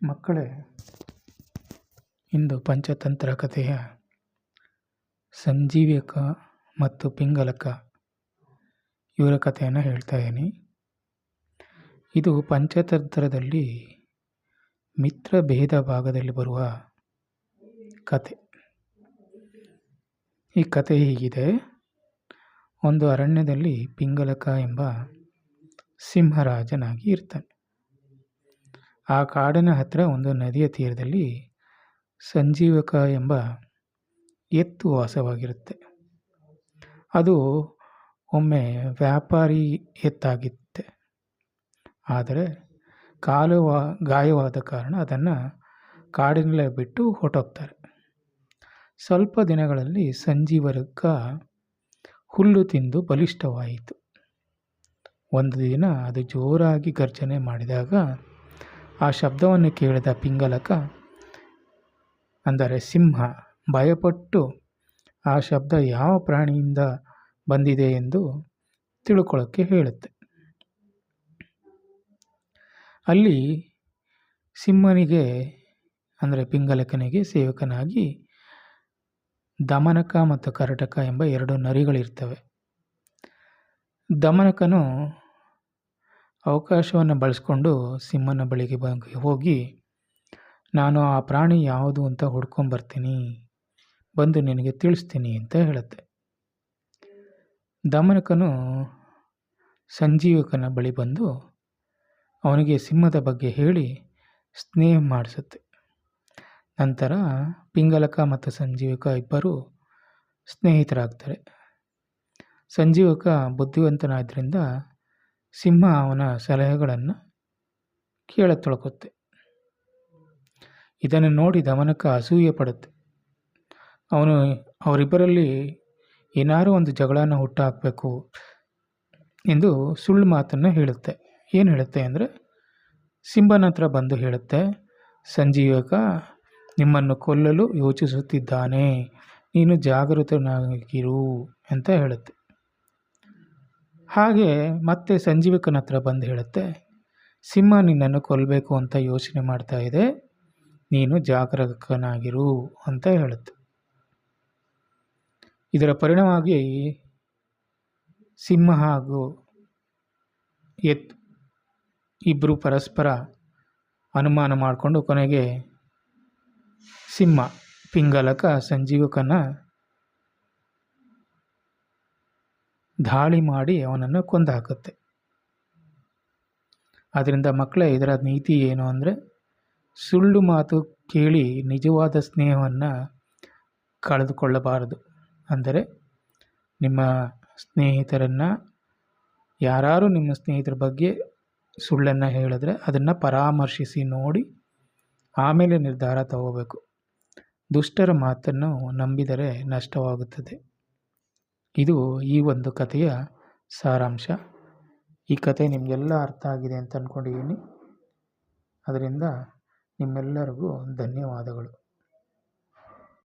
ಮಕ್ಕಳೇ, ಇಂದು ಪಂಚತಂತ್ರ ಕಥೆಯ ಸಂಜೀವಕ ಮತ್ತು ಪಿಂಗಲಕ ಇವರ ಕಥೆಯನ್ನು ಹೇಳ್ತಾ ಇದ್ದೀನಿ. ಇದು ಪಂಚತಂತ್ರದಲ್ಲಿ ಮಿತ್ರ ಭೇದ ಭಾಗದಲ್ಲಿ ಬರುವ ಕಥೆ. ಈ ಕಥೆ ಹೀಗಿದೆ. ಒಂದು ಅರಣ್ಯದಲ್ಲಿ ಪಿಂಗಲಕ ಎಂಬ ಸಿಂಹರಾಜನಾಗಿ ಇರ್ತಾನೆ. ಆ ಕಾಡಿನ ಹತ್ತಿರ ಒಂದು ನದಿಯ ತೀರದಲ್ಲಿ ಸಂಜೀವಕ ಎಂಬ ಎತ್ತು ವಾಸವಾಗಿರುತ್ತೆ. ಅದು ಒಮ್ಮೆ ವ್ಯಾಪಾರಿ ಎತ್ತಾಗಿತ್ತೆ. ಆದರೆ ಕಾಲು ಗಾಯವಾದ ಕಾರಣ ಅದನ್ನು ಕಾಡಿನಲ್ಲೇ ಬಿಟ್ಟು ಹೊರಟೋಗ್ತಾರೆ. ಸ್ವಲ್ಪ ದಿನಗಳಲ್ಲಿ ಸಂಜೀವಕ ಹುಲ್ಲು ತಿಂದು ಬಲಿಷ್ಠವಾಯಿತು. ಒಂದು ದಿನ ಅದು ಜೋರಾಗಿ ಗರ್ಜನೆ ಮಾಡಿದಾಗ ಆ ಶಬ್ದವನ್ನು ಕೇಳಿದ ಪಿಂಗಲಕ, ಅಂದರೆ ಸಿಂಹ, ಭಯಪಟ್ಟು ಆ ಶಬ್ದ ಯಾವ ಪ್ರಾಣಿಯಿಂದ ಬಂದಿದೆ ಎಂದು ತಿಳ್ಕೊಳ್ಳೋಕ್ಕೆ ಹೇಳುತ್ತೆ. ಅಲ್ಲಿ ಸಿಂಹನಿಗೆ ಅಂದರೆ ಪಿಂಗಲಕನಿಗೆ ಸೇವಕನಾಗಿ ದಮನಕ ಮತ್ತು ಕರಟಕ ಎಂಬ 2 ನರಿಗಳಿರ್ತವೆ. ದಮನಕನು ಅವಕಾಶವನ್ನು ಬಳಸ್ಕೊಂಡು ಸಿಂಹನ ಬಳಿಗೆ ಹೋಗಿ, ನಾನು ಆ ಪ್ರಾಣಿ ಯಾವುದು ಅಂತ ಹುಡ್ಕೊಂಬರ್ತೀನಿ, ಬಂದು ನಿನಗೆ ತಿಳಿಸ್ತೀನಿ ಅಂತ ಹೇಳುತ್ತೆ. ದಮನಕನು ಸಂಜೀವಕನ ಬಳಿ ಬಂದು ಅವನಿಗೆ ಸಿಂಹದ ಬಗ್ಗೆ ಹೇಳಿ ಸ್ನೇಹ ಮಾಡಿಸುತ್ತೆ. ನಂತರ ಪಿಂಗಲಕ ಮತ್ತು ಸಂಜೀವಕ ಇಬ್ಬರು ಸ್ನೇಹಿತರಾಗ್ತಾರೆ. ಸಂಜೀವಕ ಬುದ್ಧಿವಂತನಾದ್ದರಿಂದ ಸಿಂಹ ಅವನ ಸಲಹೆಗಳನ್ನು ಕೇಳತೊಳಗುತ್ತೆ. ಇದನ್ನು ನೋಡಿ ದಮನಕ ಅಸೂಯೆ ಪಡುತ್ತೆ. ಅವರಿಬ್ಬರಲ್ಲಿ ಏನಾದರೂ ಒಂದು ಜಗಳನ ಹುಟ್ಟಾಕಬೇಕು ಎಂದು ಸುಳ್ಳು ಮಾತನ್ನು ಹೇಳುತ್ತೆ. ಏನು ಹೇಳುತ್ತೆ ಅಂದರೆ, ಸಿಂಹನ ಹತ್ರ ಬಂದು ಹೇಳುತ್ತೆ, ಸಂಜೀವಕ ನಿಮ್ಮನ್ನು ಕೊಲ್ಲಲು ಯೋಚಿಸುತ್ತಿದ್ದಾನೆ, ನೀನು ಜಾಗೃತನಾಗಿರು ಅಂತ ಹೇಳುತ್ತೆ. ಹಾಗೆ ಮತ್ತೆ ಸಂಜೀವಕನ ಹತ್ರ ಬಂದು ಹೇಳುತ್ತೆ, ಸಿಂಹ ನಿನ್ನನ್ನು ಕೊಲ್ಲಬೇಕು ಅಂತ ಯೋಚನೆ ಮಾಡ್ತಾ ಇದೆ, ನೀನು ಜಾಗರೂಕನಾಗಿರು ಅಂತ ಹೇಳುತ್ತೆ. ಇದರ ಪರಿಣಾಮವಾಗಿ ಸಿಂಹ ಹಾಗೂ ಎತ್ತು ಇಬ್ಬರು ಪರಸ್ಪರ ಅನುಮಾನ ಮಾಡಿಕೊಂಡು ಕೊನೆಗೆ ಸಿಂಹ ಪಿಂಗಲಕ ಸಂಜೀವಕನ ದಾಳಿ ಮಾಡಿ ಅವನನ್ನು ಕೊಂದು ಹಾಕುತ್ತೆ. ಆದ್ದರಿಂದ ಮಕ್ಕಳೇ, ಇದರ ನೀತಿ ಏನು ಅಂದರೆ, ಸುಳ್ಳು ಮಾತು ಕೇಳಿ ನಿಜವಾದ ಸ್ನೇಹವನ್ನು ಕಳೆದುಕೊಳ್ಳಬಾರದು. ಅಂದರೆ ನಿಮ್ಮ ಸ್ನೇಹಿತರನ್ನು ಯಾರು ನಿಮ್ಮ ಸ್ನೇಹಿತರ ಬಗ್ಗೆ ಸುಳ್ಳನ್ನು ಹೇಳಿದ್ರೆ ಅದನ್ನು ಪರಾಮರ್ಶಿಸಿ ನೋಡಿ ಆಮೇಲೆ ನಿರ್ಧಾರ ತಗೋಬೇಕು. ದುಷ್ಟರ ಮಾತನ್ನು ನಂಬಿದರೆ ನಷ್ಟವಾಗುತ್ತದೆ. ಇದು ಈ ಒಂದು ಕಥೆಯ ಸಾರಾಂಶ. ಈ ಕಥೆ ನಿಮಗೆಲ್ಲ ಅರ್ಥ ಆಗಿದೆ ಅಂತ ಅಂದ್ಕೊಂಡಿದ್ದೀನಿ. ಅದರಿಂದ ನಿಮ್ಮೆಲ್ಲರಿಗೂ ಧನ್ಯವಾದಗಳು.